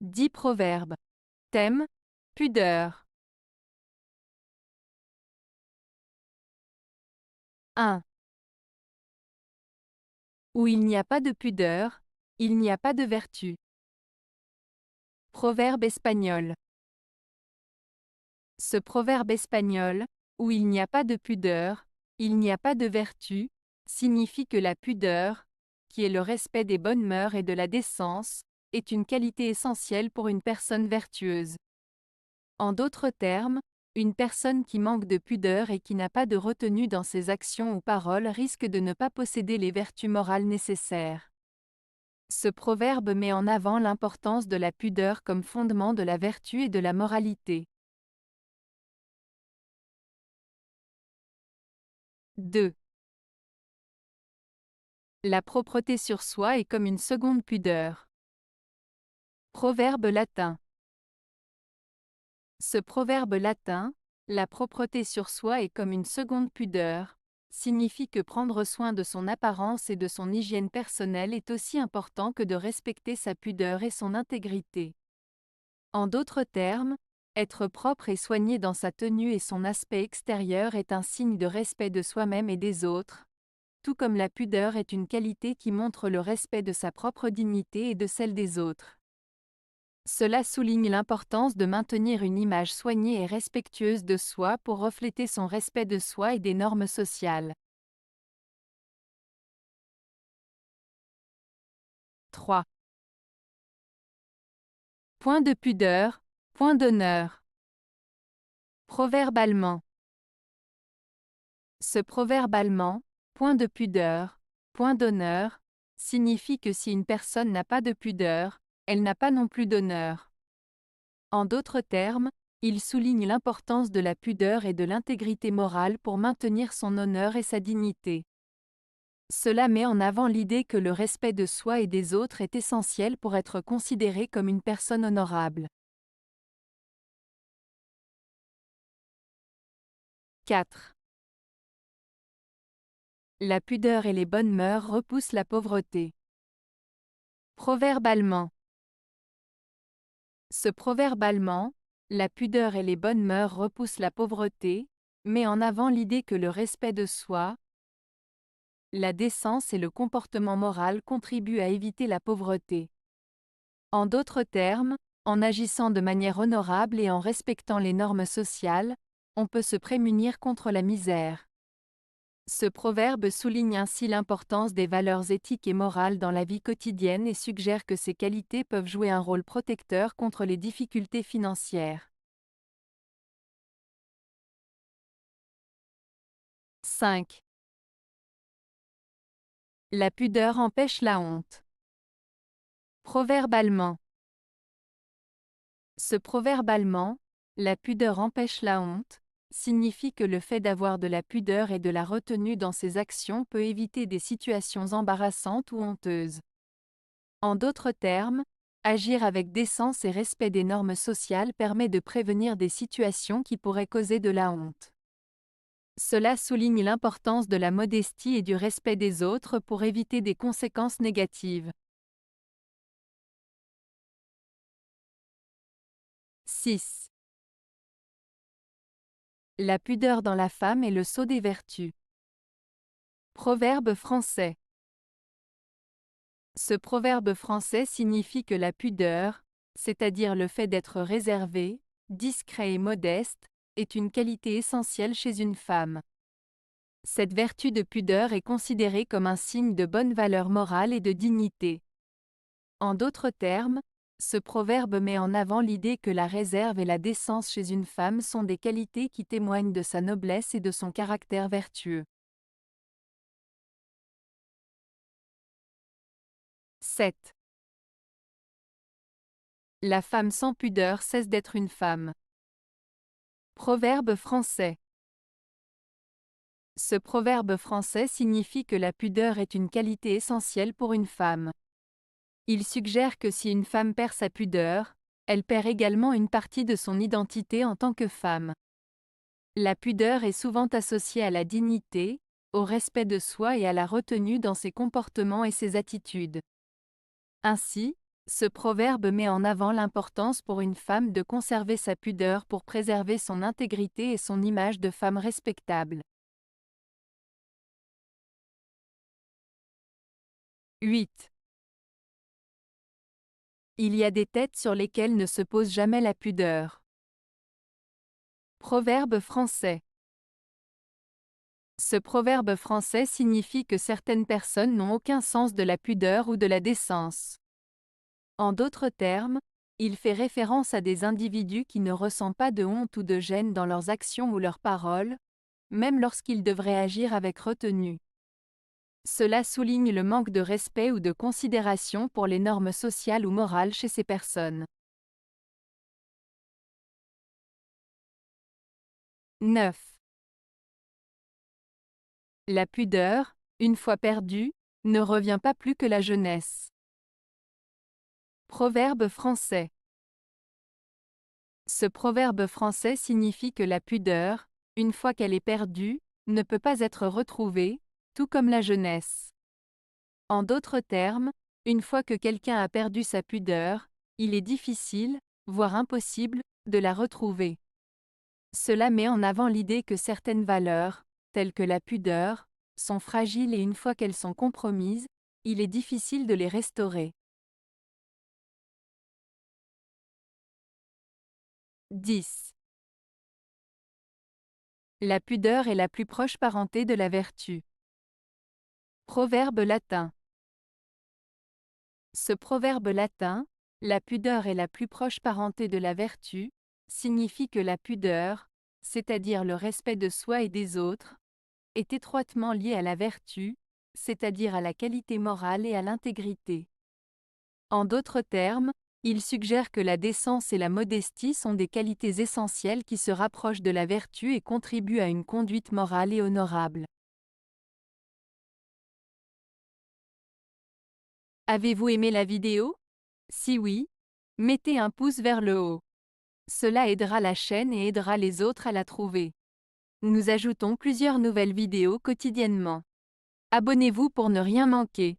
10 proverbes. Thème: pudeur. 1. Où il n'y a pas de pudeur, il n'y a pas de vertu. Proverbe espagnol. Ce proverbe espagnol, où il n'y a pas de pudeur, il n'y a pas de vertu, signifie que la pudeur, qui est le respect des bonnes mœurs et de la décence, est une qualité essentielle pour une personne vertueuse. En d'autres termes, une personne qui manque de pudeur et qui n'a pas de retenue dans ses actions ou paroles risque de ne pas posséder les vertus morales nécessaires. Ce proverbe met en avant l'importance de la pudeur comme fondement de la vertu et de la moralité. 2. La propreté sur soi est comme une seconde pudeur. Proverbe latin. Ce proverbe latin, la propreté sur soi est comme une seconde pudeur, signifie que prendre soin de son apparence et de son hygiène personnelle est aussi important que de respecter sa pudeur et son intégrité. En d'autres termes, être propre et soigné dans sa tenue et son aspect extérieur est un signe de respect de soi-même et des autres, tout comme la pudeur est une qualité qui montre le respect de sa propre dignité et de celle des autres. Cela souligne l'importance de maintenir une image soignée et respectueuse de soi pour refléter son respect de soi et des normes sociales. 3. Point de pudeur, point d'honneur. Proverbe allemand. Ce proverbe allemand, point de pudeur, point d'honneur, signifie que si une personne n'a pas de pudeur, elle n'a pas non plus d'honneur. En d'autres termes, il souligne l'importance de la pudeur et de l'intégrité morale pour maintenir son honneur et sa dignité. Cela met en avant l'idée que le respect de soi et des autres est essentiel pour être considéré comme une personne honorable. 4. La pudeur et les bonnes mœurs repoussent la pauvreté. Proverbe allemand. Ce proverbe allemand, la pudeur et les bonnes mœurs repoussent la pauvreté, met en avant l'idée que le respect de soi, la décence et le comportement moral contribuent à éviter la pauvreté. En d'autres termes, en agissant de manière honorable et en respectant les normes sociales, on peut se prémunir contre la misère. Ce proverbe souligne ainsi l'importance des valeurs éthiques et morales dans la vie quotidienne et suggère que ces qualités peuvent jouer un rôle protecteur contre les difficultés financières. 5. La pudeur empêche la honte. Proverbe allemand. Ce proverbe allemand, la pudeur empêche la honte, signifie que le fait d'avoir de la pudeur et de la retenue dans ses actions peut éviter des situations embarrassantes ou honteuses. En d'autres termes, agir avec décence et respect des normes sociales permet de prévenir des situations qui pourraient causer de la honte. Cela souligne l'importance de la modestie et du respect des autres pour éviter des conséquences négatives. 6. La pudeur dans la femme est le sceau des vertus. Proverbe français. Ce proverbe français signifie que la pudeur, c'est-à-dire le fait d'être réservé, discret et modeste, est une qualité essentielle chez une femme. Cette vertu de pudeur est considérée comme un signe de bonne valeur morale et de dignité. En d'autres termes, ce proverbe met en avant l'idée que la réserve et la décence chez une femme sont des qualités qui témoignent de sa noblesse et de son caractère vertueux. 7. La femme sans pudeur cesse d'être une femme. Proverbe français. Ce proverbe français signifie que la pudeur est une qualité essentielle pour une femme. Il suggère que si une femme perd sa pudeur, elle perd également une partie de son identité en tant que femme. La pudeur est souvent associée à la dignité, au respect de soi et à la retenue dans ses comportements et ses attitudes. Ainsi, Ce proverbe met en avant l'importance pour une femme de conserver sa pudeur pour préserver son intégrité et son image de femme respectable. 8. Il y a des têtes sur lesquelles ne se pose jamais la pudeur. Proverbe français. Ce proverbe français signifie que certaines personnes n'ont aucun sens de la pudeur ou de la décence. En d'autres termes, il fait référence à des individus qui ne ressentent pas de honte ou de gêne dans leurs actions ou leurs paroles, même lorsqu'ils devraient agir avec retenue. Cela souligne le manque de respect ou de considération pour les normes sociales ou morales chez ces personnes. 9. La pudeur, une fois perdue, ne revient pas plus que la jeunesse. Proverbe français. Ce proverbe français signifie que la pudeur, une fois qu'elle est perdue, ne peut pas être retrouvée, tout comme la jeunesse. En d'autres termes, une fois que quelqu'un a perdu sa pudeur, il est difficile, voire impossible, de la retrouver. Cela met en avant l'idée que certaines valeurs, telles que la pudeur, sont fragiles et une fois qu'elles sont compromises, il est difficile de les restaurer. 10. La pudeur est la plus proche parenté de la vertu. Proverbe latin. Ce proverbe latin, la pudeur est la plus proche parenté de la vertu, signifie que la pudeur, c'est-à-dire le respect de soi et des autres, est étroitement liée à la vertu, c'est-à-dire à la qualité morale et à l'intégrité. En d'autres termes, il suggère que la décence et la modestie sont des qualités essentielles qui se rapprochent de la vertu et contribuent à une conduite morale et honorable. Avez-vous aimé la vidéo? Si oui, mettez un pouce vers le haut. Cela aidera la chaîne et aidera les autres à la trouver. Nous ajoutons plusieurs nouvelles vidéos quotidiennement. Abonnez-vous pour ne rien manquer.